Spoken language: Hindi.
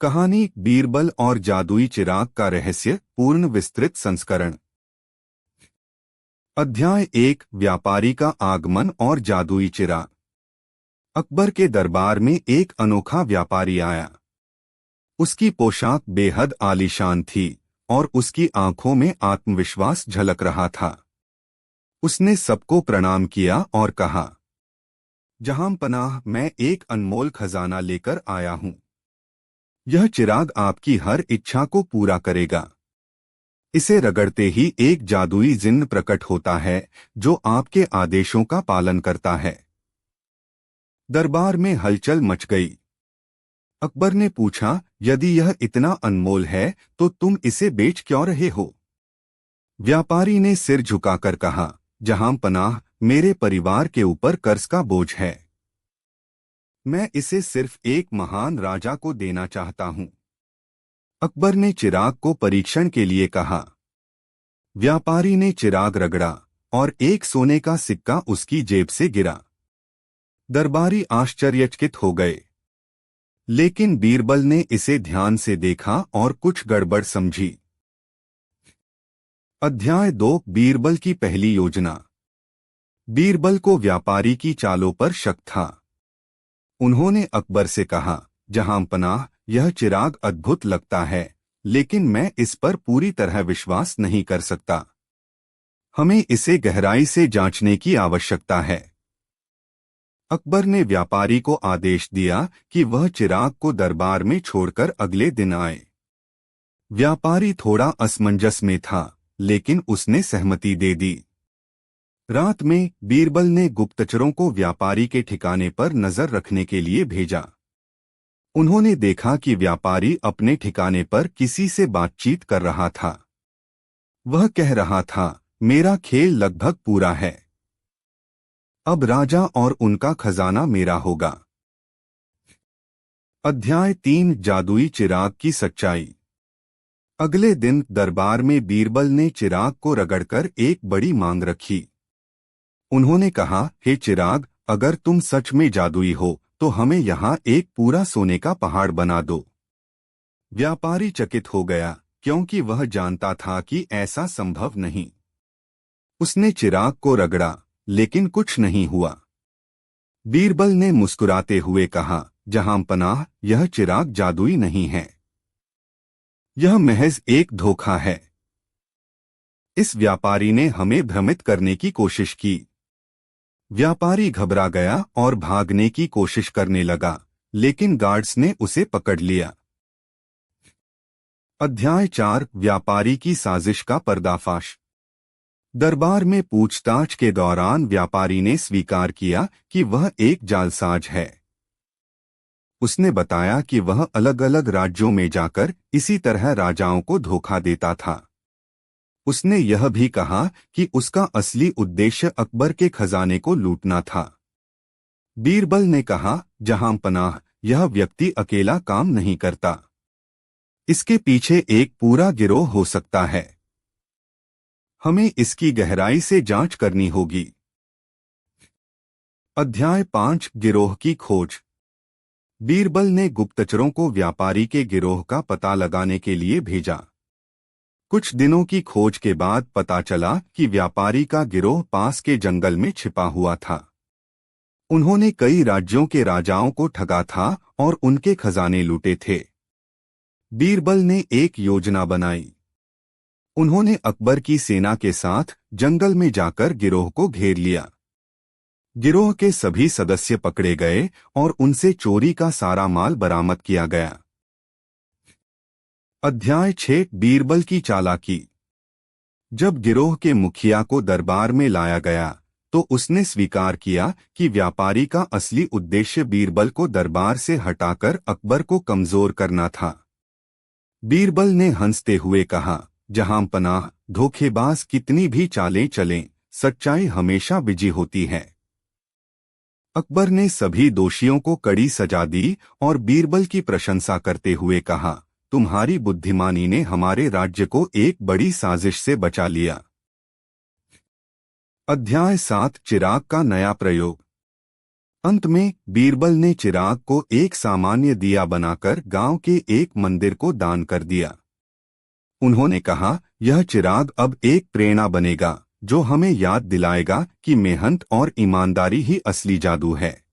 कहानी बीरबल और जादुई चिराग का रहस्य पूर्ण विस्तृत संस्करण। अध्याय 1 व्यापारी का आगमन और जादुई चिराग। अकबर के दरबार में एक अनोखा व्यापारी आया। उसकी पोशाक बेहद आलीशान थी और उसकी आंखों में आत्मविश्वास झलक रहा था। उसने सबको प्रणाम किया और कहा, जहां पनाह, मैं एक अनमोल खजाना लेकर आया हूं। यह चिराग आपकी हर इच्छा को पूरा करेगा। इसे रगड़ते ही एक जादुई जिन्न प्रकट होता है जो आपके आदेशों का पालन करता है। दरबार में हलचल मच गई। अकबर ने पूछा, यदि यह इतना अनमोल है तो तुम इसे बेच क्यों रहे हो? व्यापारी ने सिर झुकाकर कहा, जहां पनाह, मेरे परिवार के ऊपर कर्ज का बोझ है। मैं इसे सिर्फ एक महान राजा को देना चाहता हूं। अकबर ने चिराग को परीक्षण के लिए कहा। व्यापारी ने चिराग रगड़ा और एक सोने का सिक्का उसकी जेब से गिरा। दरबारी आश्चर्यचकित हो गए, लेकिन बीरबल ने इसे ध्यान से देखा और कुछ गड़बड़ समझी। अध्याय 2 बीरबल की पहली योजना। बीरबल को व्यापारी की चालों पर शक था। उन्होंने अकबर से कहा, जहां पनाह, यह चिराग अद्भुत लगता है, लेकिन मैं इस पर पूरी तरह विश्वास नहीं कर सकता। हमें इसे गहराई से जांचने की आवश्यकता है। अकबर ने व्यापारी को आदेश दिया कि वह चिराग को दरबार में छोड़कर अगले दिन आए। व्यापारी थोड़ा असमंजस में था, लेकिन उसने सहमति दे दी। रात में बीरबल ने गुप्तचरों को व्यापारी के ठिकाने पर नजर रखने के लिए भेजा। उन्होंने देखा कि व्यापारी अपने ठिकाने पर किसी से बातचीत कर रहा था। वह कह रहा था, मेरा खेल लगभग पूरा है। अब राजा और उनका खजाना मेरा होगा। अध्याय 3 जादुई चिराग की सच्चाई। अगले दिन दरबार में बीरबल ने चिराग को रगड़कर एक बड़ी मांग रखी। उन्होंने कहा, हे चिराग, अगर तुम सच में जादुई हो तो हमें यहाँ एक पूरा सोने का पहाड़ बना दो। व्यापारी चकित हो गया, क्योंकि वह जानता था कि ऐसा संभव नहीं। उसने चिराग को रगड़ा, लेकिन कुछ नहीं हुआ। बीरबल ने मुस्कुराते हुए कहा, जहां पनाह, यह चिराग जादुई नहीं है। यह महज एक धोखा है। इस व्यापारी ने हमें भ्रमित करने की कोशिश की। व्यापारी घबरा गया और भागने की कोशिश करने लगा, लेकिन गार्ड्स ने उसे पकड़ लिया। अध्याय 4 व्यापारी की साजिश का पर्दाफाश। दरबार में पूछताछ के दौरान व्यापारी ने स्वीकार किया कि वह एक जालसाज है। उसने बताया कि वह अलग अलग राज्यों में जाकर इसी तरह राजाओं को धोखा देता था। उसने यह भी कहा कि उसका असली उद्देश्य अकबर के खजाने को लूटना था। बीरबल ने कहा, जहां पनाह, यह व्यक्ति अकेला काम नहीं करता। इसके पीछे एक पूरा गिरोह हो सकता है। हमें इसकी गहराई से जांच करनी होगी। अध्याय 5 गिरोह की खोज। बीरबल ने गुप्तचरों को व्यापारी के गिरोह का पता लगाने के लिए भेजा। कुछ दिनों की खोज के बाद पता चला कि व्यापारी का गिरोह पास के जंगल में छिपा हुआ था। उन्होंने कई राज्यों के राजाओं को ठगा था और उनके खजाने लूटे थे। बीरबल ने एक योजना बनाई। उन्होंने अकबर की सेना के साथ जंगल में जाकर गिरोह को घेर लिया। गिरोह के सभी सदस्य पकड़े गए और उनसे चोरी का सारा माल बरामद किया गया। अध्याय 6 बीरबल की चालाकी। जब गिरोह के मुखिया को दरबार में लाया गया तो उसने स्वीकार किया कि व्यापारी का असली उद्देश्य बीरबल को दरबार से हटाकर अकबर को कमजोर करना था। बीरबल ने हंसते हुए कहा, जहां पनाह, धोखेबाज कितनी भी चालें चलें, सच्चाई हमेशा विजयी होती है। अकबर ने सभी दोषियों को कड़ी सजा दी और बीरबल की प्रशंसा करते हुए कहा, तुम्हारी बुद्धिमानी ने हमारे राज्य को एक बड़ी साजिश से बचा लिया। अध्याय 7 चिराग का नया प्रयोग। अंत में बीरबल ने चिराग को एक सामान्य दिया बनाकर गांव के एक मंदिर को दान कर दिया। उन्होंने कहा, यह चिराग अब एक प्रेरणा बनेगा जो हमें याद दिलाएगा कि मेहनत और ईमानदारी ही असली जादू है।